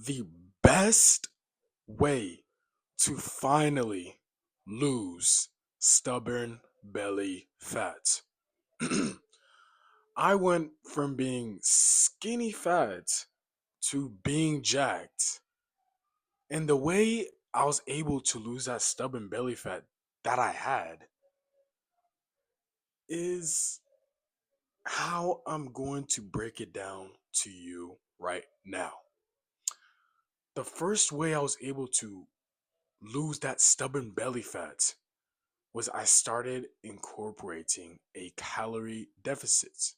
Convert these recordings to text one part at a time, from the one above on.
the best way to finally lose stubborn belly fat. I went from being skinny fat to being jacked. And the way I was able to lose that stubborn belly fat that I had is how I'm going to break it down to you right now. The first way I was able to lose that stubborn belly fat was I started incorporating a calorie deficit.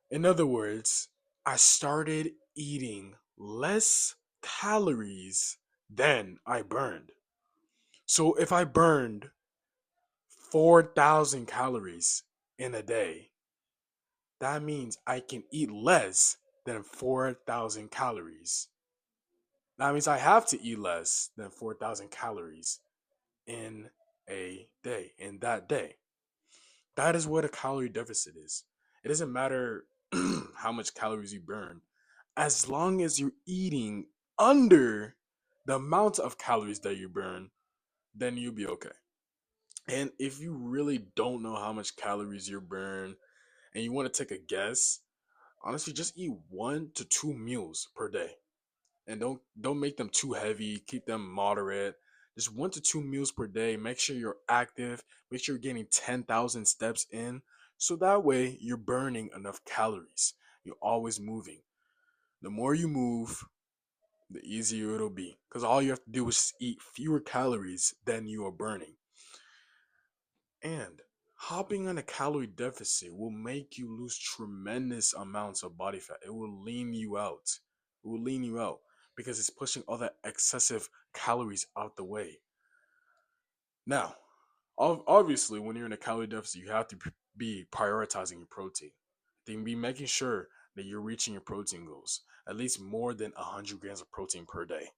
In other words, I started eating less calories than I burned. So if I burned 4,000 calories in a day, that means I can eat less than 4,000 calories. That means I have to eat less than 4,000 calories in a day, in that day. That is what a calorie deficit is. It doesn't matter how much calories you burn, as long as you're eating under the amount of calories that you burn, then you'll be okay. And if you really don't know how much calories you burn and you want to take a guess, honestly, just eat 1 to 2 meals per day. And don't make them too heavy, keep them moderate. Just 1 to 2 meals per day. Make sure you're active, make sure you're getting 10,000 steps in, so that way you're burning enough calories. You're always moving. The more you move, the easier it'll be, because all you have to do is eat fewer calories than you are burning. And hopping on a calorie deficit will make you lose tremendous amounts of body fat. It will lean you out. It will lean you out because it's pushing all that excessive calories out the way. Now, obviously, when you're in a calorie deficit, you have to be prioritizing your protein. Then be making sure that you're reaching your protein goals, at least more than 100 grams of protein per day.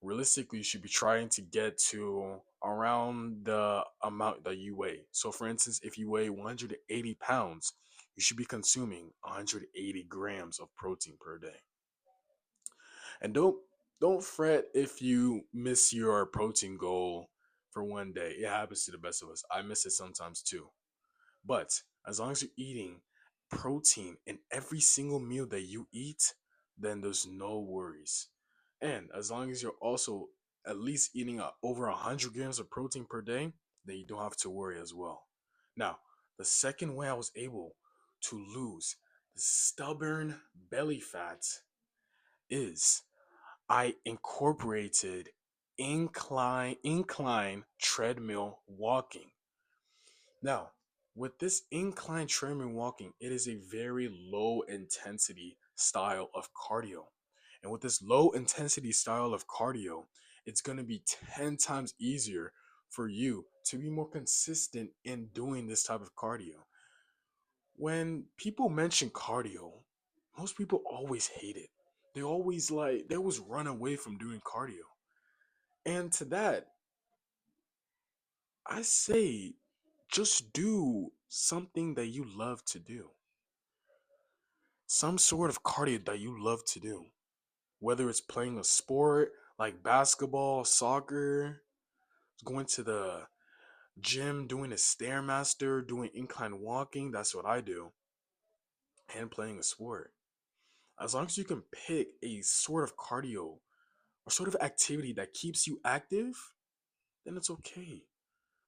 Realistically, you should be trying to get to around the amount that you weigh. So, for instance, if you weigh 180 pounds, you should be consuming 180 grams of protein per day. And don't fret if you miss your protein goal for one day. It happens to the best of us. I miss it sometimes too. But as long as you're eating protein in every single meal that you eat, then there's no worries. And as long as you're also at least eating over 100 grams of protein per day, then you don't have to worry as well. Now, the second way I was able to lose the stubborn belly fat is I incorporated incline treadmill walking. Now, with this incline treadmill walking, it is a very low intensity style of cardio. And with this low intensity style of cardio, it's going to be 10 times easier for you to be more consistent in doing this type of cardio. When people mention cardio, most people always hate it. They always run away from doing cardio. And to that, I say just do something that you love to do. Some sort of cardio that you love to do. Whether it's playing a sport like basketball, soccer, going to the gym, doing a stairmaster, doing incline walking, that's what I do, and playing a sport. As long as you can pick a sort of cardio or sort of activity that keeps you active, then it's okay.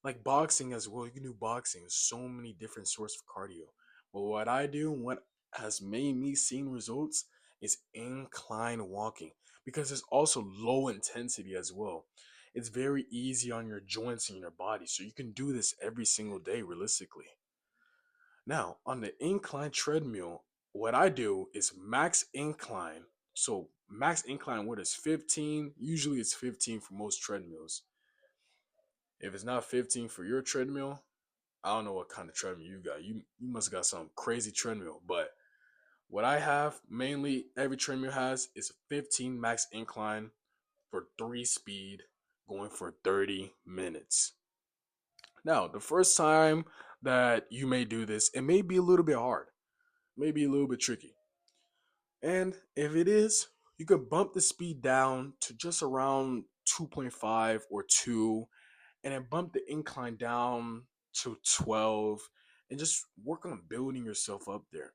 Like boxing as well. You can do boxing. So many different sorts of cardio. But what I do and what has made me seen results is incline walking, because it's also low intensity as well. It's very easy on your joints and your body. So you can do this every single day realistically. Now, on the incline treadmill, what I do is max incline. So max incline, what is 15? Usually it's 15 for most treadmills. If it's not 15 for your treadmill, I don't know what kind of treadmill you got. You must have got some crazy treadmill. But what I have, mainly every treadmill has, is 15 max incline for 3 speed, going for 30 minutes. Now, the first time that you may do this, it may be a little bit hard, maybe a little bit tricky. And if it is, You could bump the speed down to just around 2.5 or 2, and then bump the incline down to 12, and just work on building yourself up there.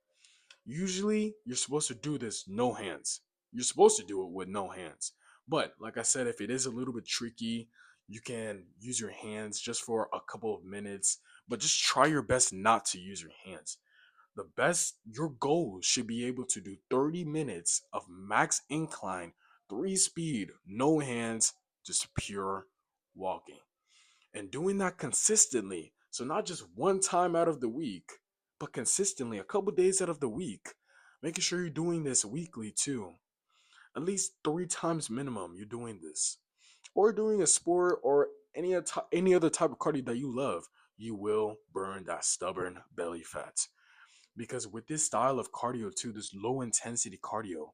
Usually, you're supposed to do this no hands. You're supposed to do it with no hands. But like I said, if it is a little bit tricky, you can use your hands just for a couple of minutes, but just try your best not to use your hands. Your goal should be able to do 30 minutes of max incline, 3 speed, no hands, just pure walking. And doing that consistently. So not just one time out of the week, but consistently a couple days out of the week. Making sure you're doing this weekly too. At least 3 times minimum you're doing this. Or doing a sport or any other type of cardio that you love, you will burn that stubborn belly fat. Because with this style of cardio too, this low intensity cardio,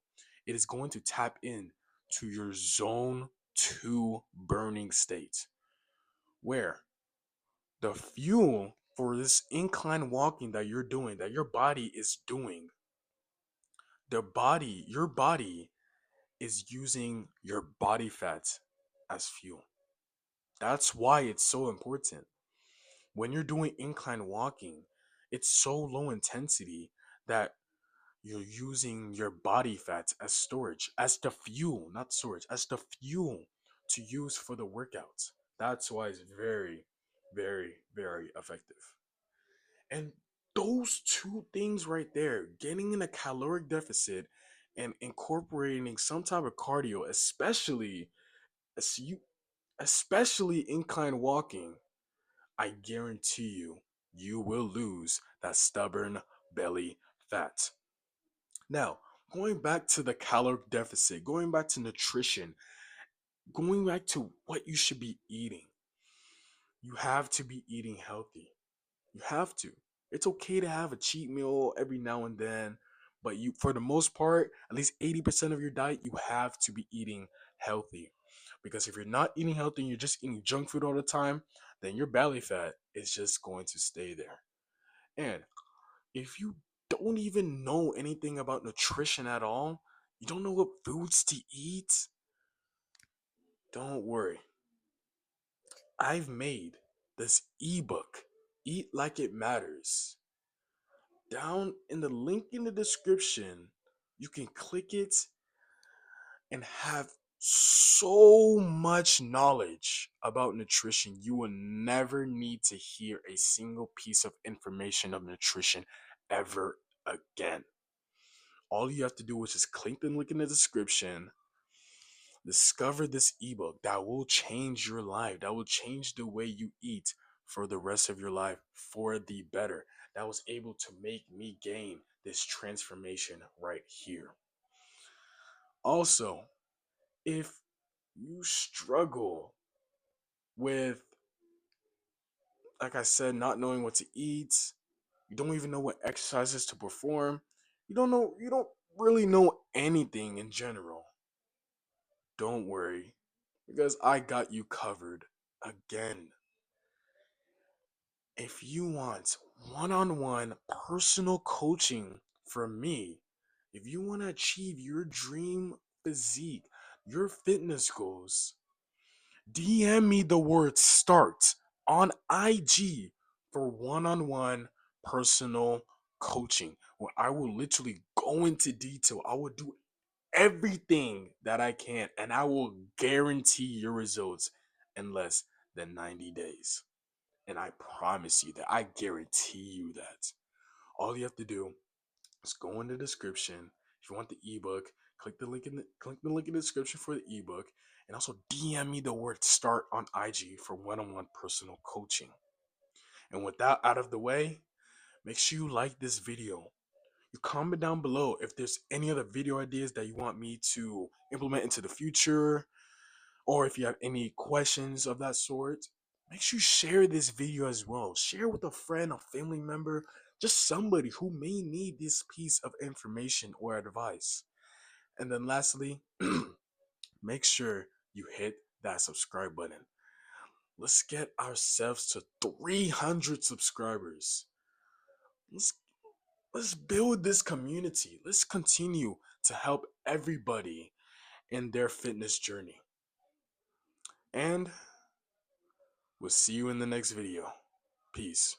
it is going to tap in to your zone 2 burning state, where the fuel for this incline walking that you're doing, that your body is doing, your body is using your body fat as fuel. That's why it's so important. When you're doing incline walking, it's so low intensity that you're using your body fat as storage, as the fuel, not storage, as the fuel to use for the workouts. That's why it's very, very, very effective. And those two things right there, getting in a caloric deficit and incorporating some type of cardio, as you especially incline walking, I guarantee you, you will lose that stubborn belly fat. Now, going back to the caloric deficit, going back to nutrition, going back to what you should be eating, you have to be eating healthy. You have to. It's okay to have a cheat meal every now and then, but you, for the most part, at least 80% of your diet, you have to be eating healthy. Because if you're not eating healthy and you're just eating junk food all the time, then your belly fat is just going to stay there. And if you don't even know anything about nutrition at all, you don't know what foods to eat, don't worry. I've made this ebook, Eat Like It Matters. Down in the link in the description, you can click it and have so much knowledge about nutrition. You will never need to hear a single piece of information of nutrition ever again. All you have to do is just click the link in the description, discover this ebook that will change your life, that will change the way you eat for the rest of your life for the better. That was able to make me gain this transformation right here. Also, if you struggle with, like I said, not knowing what to eat, you don't even know what exercises to perform, you don't really know anything in general, don't worry, because I got you covered again. If you want one on one personal coaching from me, if you want to achieve your dream physique, your fitness goals, DM me the word START on IG for one on one personal coaching, where I will literally go into detail. I will do everything that I can, and I will guarantee your results in less than 90 days. And I promise you that. I guarantee you that. All you have to do is go in the description. If you want the ebook, click the link in the description for the ebook, and also DM me the word START on IG for one-on-one personal coaching. And with that out of the way, make sure you like this video. You comment down below if there's any other video ideas that you want me to implement into the future, or if you have any questions of that sort. Make sure you share this video as well. Share with a friend, a family member, just somebody who may need this piece of information or advice. And then lastly, make sure you hit that subscribe button. Let's get ourselves to 300 subscribers. Let's let's build this community. Let's continue to help everybody in their fitness journey. And we'll see you in the next video. Peace.